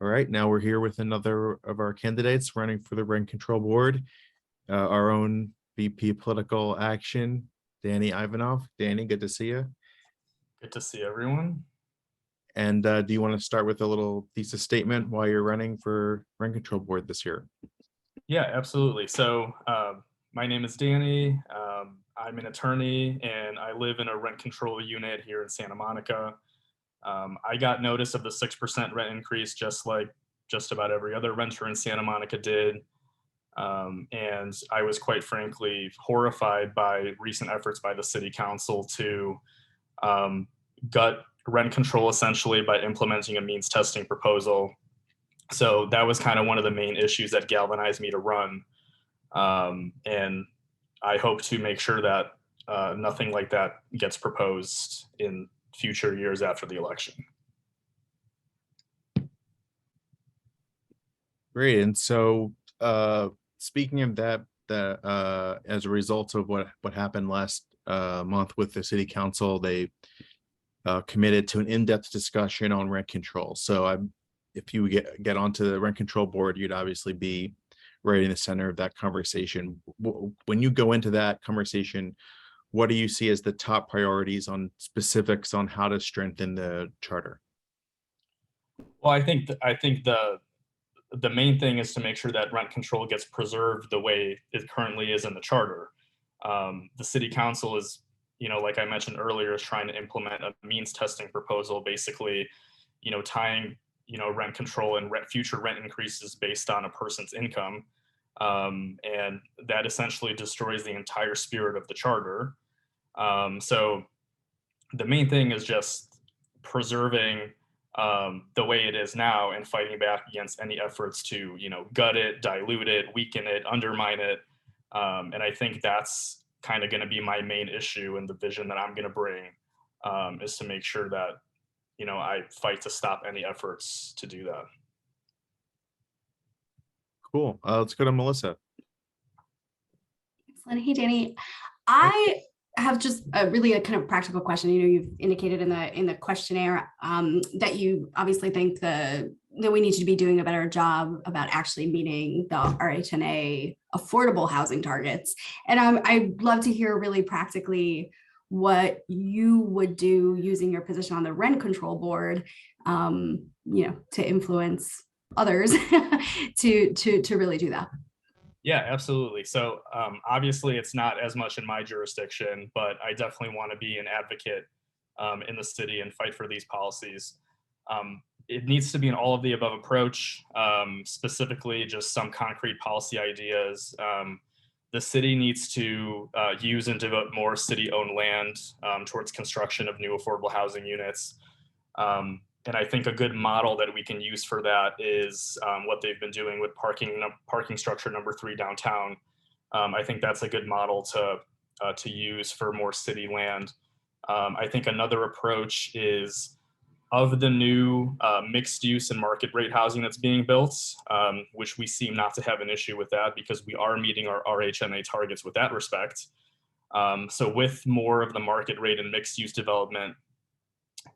All right, now we're here with another of our candidates running for the Rent Control Board, our own VP Political Action, Danny Ivanov. Danny, good to see you. Good to see everyone. And do you want to start with a little thesis statement while you're running for Rent Control Board this year? Yeah, absolutely. So my name is Danny. I'm an attorney and I live in a rent control unit here in Santa Monica. I got notice of the 6% rent increase just like just about every other renter in Santa Monica did. And I was quite frankly horrified by recent efforts by the city council to gut rent control essentially by implementing a means testing proposal. So that was kind of one of the main issues that galvanized me to run. And I hope to make sure that nothing like that gets proposed in future years after the election. Great. And so speaking of that, as a result of what happened last month with the city council, they committed to an in-depth discussion on rent control. So if you get onto the Rent Control Board, you'd obviously be right in the center of that conversation. When you go into that conversation, what do you see as the top priorities on specifics on how to strengthen the charter? Well, I think the main thing is to make sure that rent control gets preserved the way it currently is in the charter. The city council is, like I mentioned earlier, is trying to implement a means testing proposal, basically, tying, rent control and future rent increases based on a person's income. And that essentially destroys the entire spirit of the charter. So the main thing is just preserving the way it is now and fighting back against any efforts to, gut it, dilute it, weaken it, undermine it. And I think that's kind of going to be my main issue, and the vision that I'm going to bring is to make sure that, I fight to stop any efforts to do that. Cool. Let's go to Melissa. Excellent. Hey, Danny. I have just a kind of practical question. You've indicated in the questionnaire that you obviously think that we need to be doing a better job about actually meeting the RHNA affordable housing targets. And I'd love to hear really practically what you would do using your position on the Rent Control Board, to influence others to really do that. Yeah, absolutely. So obviously it's not as much in my jurisdiction, but I definitely want to be an advocate in the city and fight for these policies. It needs to be an all of the above approach, specifically just some concrete policy ideas. The city needs to use and devote more city-owned land towards construction of new affordable housing units. And I think a good model that we can use for that is what they've been doing with parking structure number 3 downtown. I think that's a good model to use for more city land. I think another approach is of the new mixed use and market rate housing that's being built, which we seem not to have an issue with that because we are meeting our RHNA targets with that respect. So with more of the market rate and mixed use development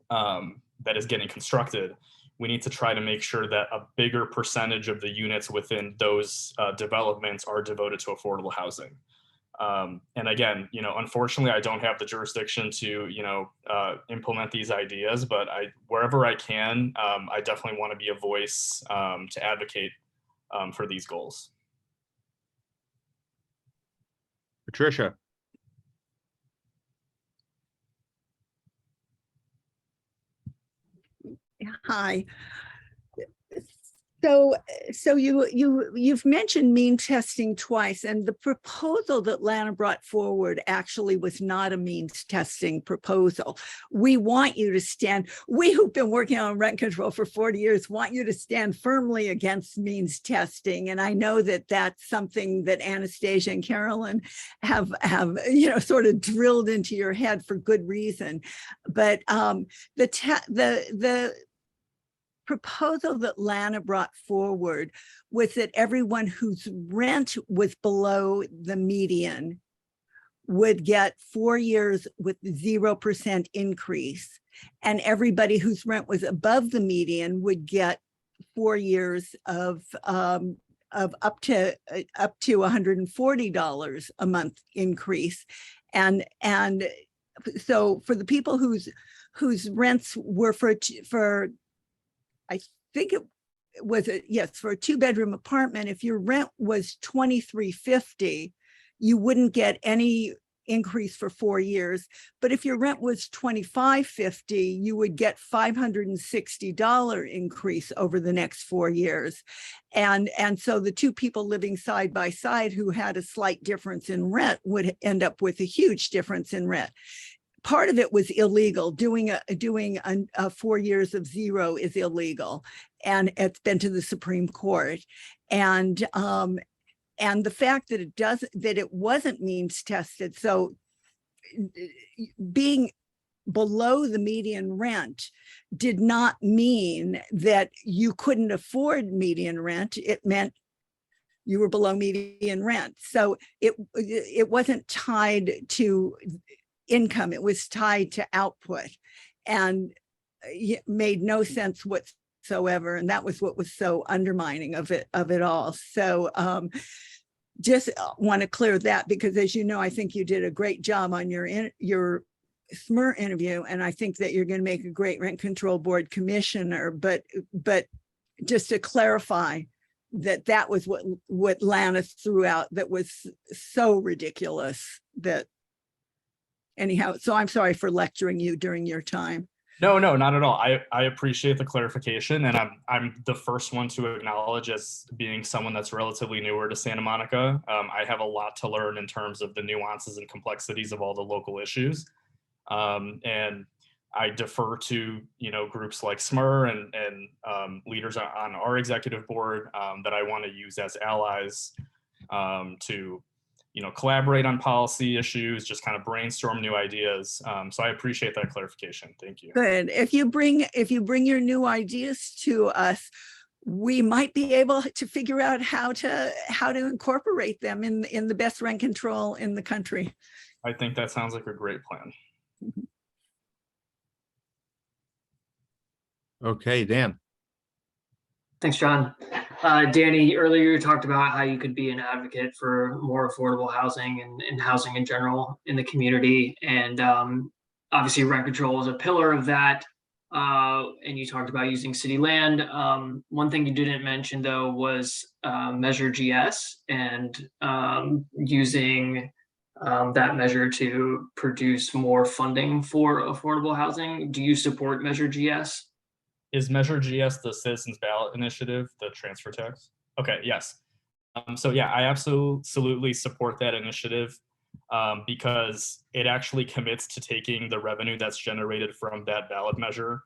that is getting constructed, we need to try to make sure that a bigger percentage of the units within those developments are devoted to affordable housing. And again, unfortunately, I don't have the jurisdiction to, implement these ideas, but wherever I can, I definitely want to be a voice to advocate for these goals. Patricia. Hi. So you've mentioned mean testing twice, and the proposal that Lana brought forward actually was not a means testing proposal. We want you to stand, we who've been working on rent control for 40 years want you to stand firmly against means testing. And I know that that's something that Anastasia and Carolyn have sort of drilled into your head for good reason. But the proposal that Lana brought forward was that everyone whose rent was below the median would get 4 years with 0% increase, and everybody whose rent was above the median would get 4 years of up to $140 a month increase. And so for the people whose rents were for I think it was for a 2-bedroom apartment, if your rent was $2,350, you wouldn't get any increase for 4 years. But if your rent was $2,550, you would get $560 increase over the next 4 years. And so the two people living side by side who had a slight difference in rent would end up with a huge difference in rent. Part of it was illegal. Doing 4 years of zero is illegal, and it's been to the Supreme Court. And the fact that it wasn't means tested, so being below the median rent did not mean that you couldn't afford median rent. It meant you were below median rent. So it wasn't tied to income, it was tied to output, and it made no sense whatsoever. And that was what was so undermining of it all. So just want to clear that, because as you know, I think you did a great job on your SMR interview, and I think that you're going to make a great rent control board commissioner. But just to clarify that was what Lannis threw out, that was so ridiculous. That anyhow, so I'm sorry for lecturing you during your time. No, not at all. I appreciate the clarification, and I'm the first one to acknowledge, as being someone that's relatively newer to Santa Monica, I have a lot to learn in terms of the nuances and complexities of all the local issues. And I defer to, groups like SMR and leaders on our executive board that I want to use as allies to collaborate on policy issues, just kind of brainstorm new ideas. So I appreciate that clarification. Thank you. Good. If you bring your new ideas to us, we might be able to figure out how to incorporate them in the best rent control in the country. I think that sounds like a great plan. Okay, Dan. Thanks, John. Danny, earlier you talked about how you could be an advocate for more affordable housing and housing in general in the community. And obviously rent control is a pillar of that. And you talked about using city land. One thing you didn't mention, though, was Measure GS and using that measure to produce more funding for affordable housing. Do you support Measure GS? Is Measure GS the Citizens Ballot Initiative, the transfer tax? Okay, yes. So yeah, I absolutely support that initiative because it actually commits to taking the revenue that's generated from that ballot measure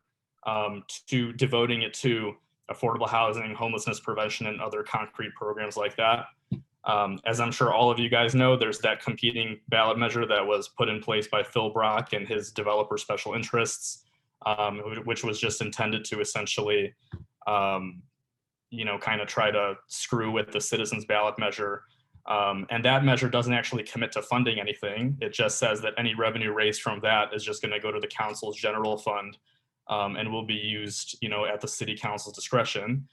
to devoting it to affordable housing, homelessness prevention, and other concrete programs like that. As I'm sure all of you guys know, there's that competing ballot measure that was put in place by Phil Brock and his developer special interests, which was just intended to essentially, kind of try to screw with the citizens ballot measure. And that measure doesn't actually commit to funding anything. It just says that any revenue raised from that is just going to go to the council's general fund and will be used, at the city council's discretion,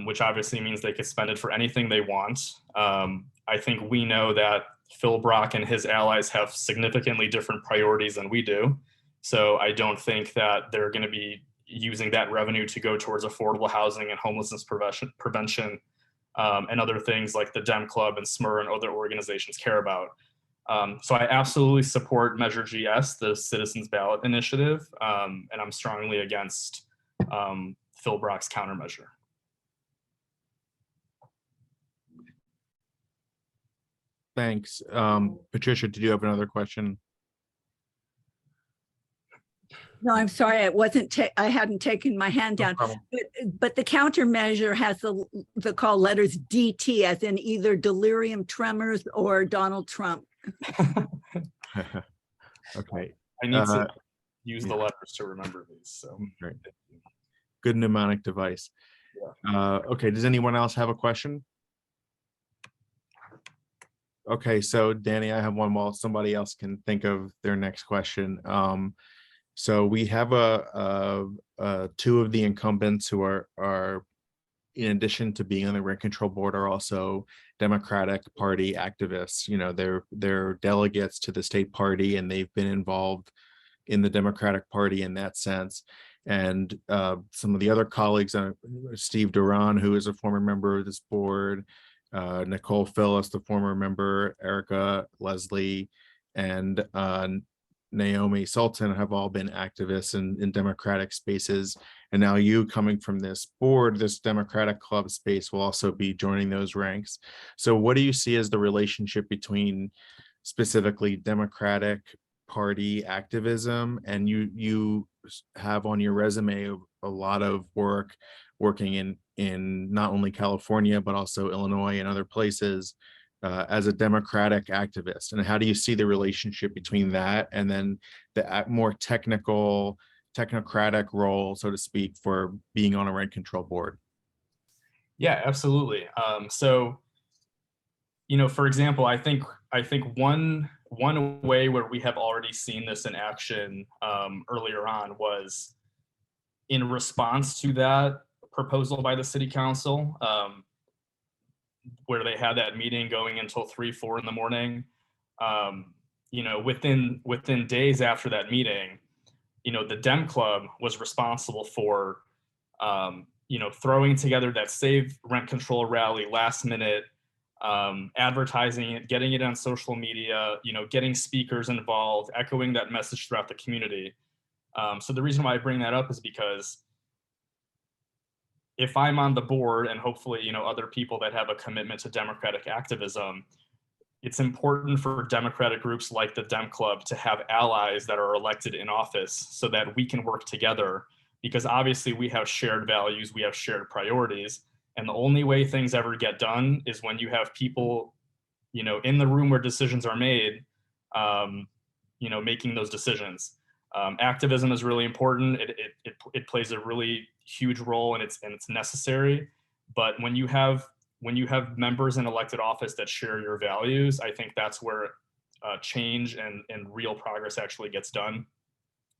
which obviously means they could spend it for anything they want. I think we know that Phil Brock and his allies have significantly different priorities than we do. So I don't think that they're going to be using that revenue to go towards affordable housing and homelessness prevention and other things like the Dem Club and SMR and other organizations care about. So I absolutely support Measure GS, the Citizens Ballot Initiative, and I'm strongly against Phil Brock's countermeasure. Thanks. Patricia, did you have another question? No, I'm sorry, I hadn't taken my hand down. But the countermeasure has the call letters DT, as in either delirium tremors or Donald Trump. Okay. I need to use the letters to remember these. So great. Good mnemonic device. Yeah. Okay. Does anyone else have a question? Okay, so Danny, I have one while somebody else can think of their next question. So we have two of the incumbents who are in addition to being on the rent control board, are also Democratic Party activists. You know, they're delegates to the state party, and they've been involved in the Democratic Party in that sense. And some of the other colleagues, Steve Duran, who is a former member of this board, Nicole Phillips, the former member, Erica Leslie, and Naomi Sultan, have all been activists in Democratic spaces. And now you, coming from this board, this Democratic club space, will also be joining those ranks. So what do you see as the relationship between specifically Democratic Party activism, and you have on your resume a lot of working in not only California but also Illinois and other places as a Democratic activist, and how do you see the relationship between that and then the more technocratic role, so to speak, for being on a rent control board? Yeah, absolutely. So, you know, for example, I think one way where we have already seen this in action earlier on was in response to that proposal by the city council, where they had that meeting going until 3-4 in the morning. You know, within days after that meeting, you know, the Dem Club was responsible for you know, throwing together that Save Rent Control rally last minute, advertising it, getting it on social media, you know, getting speakers involved, echoing that message throughout the community. So the reason why I bring that up is because if I'm on the board, and hopefully, you know, other people that have a commitment to democratic activism, it's important for democratic groups like the Dem Club to have allies that are elected in office so that we can work together, because obviously we have shared values, we have shared priorities. And the only way things ever get done is when you have people, you know, in the room where decisions are made, you know, making those decisions. Activism is really important. It plays a really huge role, and it's necessary. But when you have members in elected office that share your values, I think that's where change and real progress actually gets done.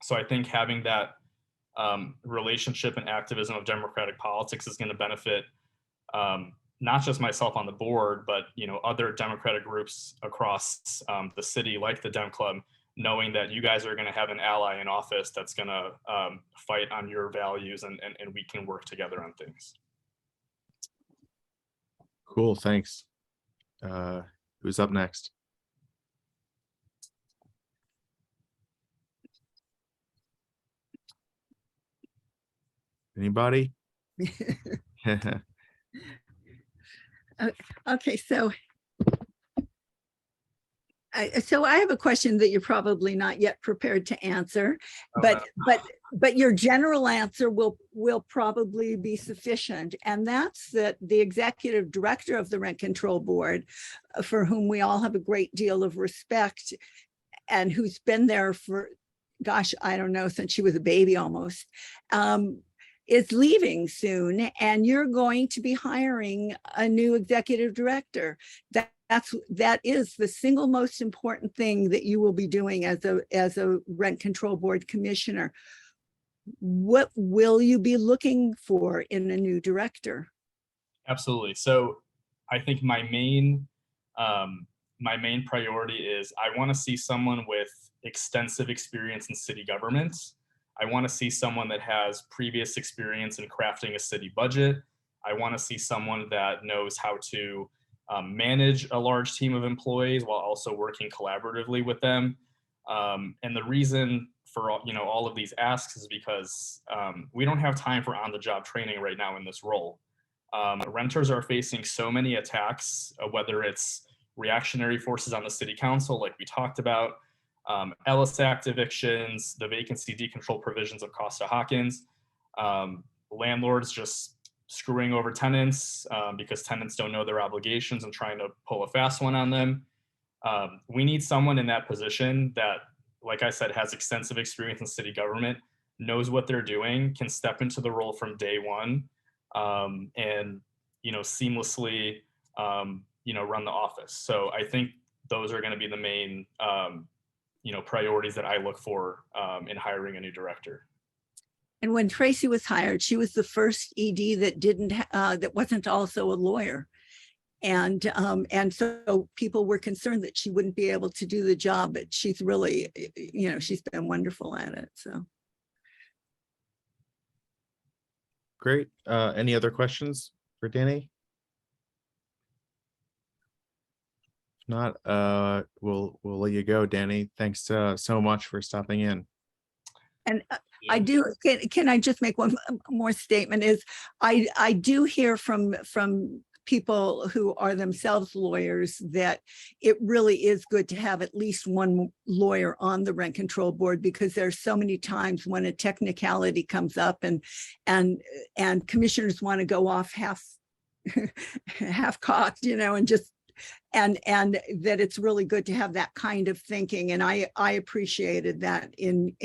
So I think having that relationship and activism of democratic politics is going to benefit not just myself on the board, but, you know, other democratic groups across the city, like the Dem Club, knowing that you guys are going to have an ally in office that's going to fight on your values, and we can work together on things. Cool, thanks. Who's up next? Anybody? Okay, so I have a question that you're probably not yet prepared to answer, but your general answer will probably be sufficient. And that's that the executive director of the Rent Control Board, for whom we all have a great deal of respect, and who's been there for, gosh, I don't know, since she was a baby almost, is leaving soon, and you're going to be hiring a new executive director. That is the single most important thing that you will be doing as a rent control board commissioner. What will you be looking for in a new director? Absolutely. So I think my main priority is I want to see someone with extensive experience in city government. I want to see someone that has previous experience in crafting a city budget. I want to see someone that knows how to manage a large team of employees while also working collaboratively with them. And the reason for all of these asks is because we don't have time for on-the-job training right now in this role. Renters are facing so many attacks, whether it's reactionary forces on the city council, like we talked about, Ellis Act evictions, the vacancy decontrol provisions of Costa-Hawkins, landlords just screwing over tenants because tenants don't know their obligations and trying to pull a fast one on them. We need someone in that position that, like I said, has extensive experience in city government, knows what they're doing, can step into the role from day one, and seamlessly run the office. So I think those are going to be the main priorities that I look for in hiring a new director. And when Tracy was hired, she was the first ED that didn't, that wasn't also a lawyer. And so people were concerned that she wouldn't be able to do the job, but she's really, she's been wonderful at it, so. Great. Any other questions for Danny? If not, we'll let you go, Danny. Thanks so much for stopping in. And I do, can I just make one more statement, is I do hear from people who are themselves lawyers that it really is good to have at least one lawyer on the rent control board, because there's so many times when a technicality comes up and commissioners want to go off half cocked, and just and that it's really good to have that kind of thinking. And I appreciated that in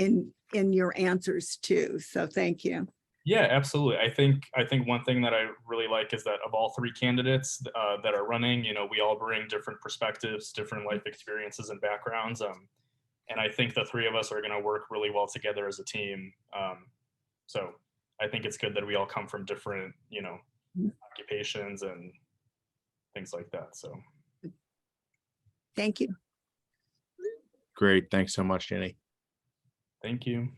your answers too. So thank you. Yeah, absolutely. I think one thing that I really like is that of all three candidates that are running, we all bring different perspectives, different life experiences and backgrounds. And I think the three of us are going to work really well together as a team. So I think it's good that we all come from different, occupations and things like that. So thank you. Great. Thanks so much, Jenny. Thank you.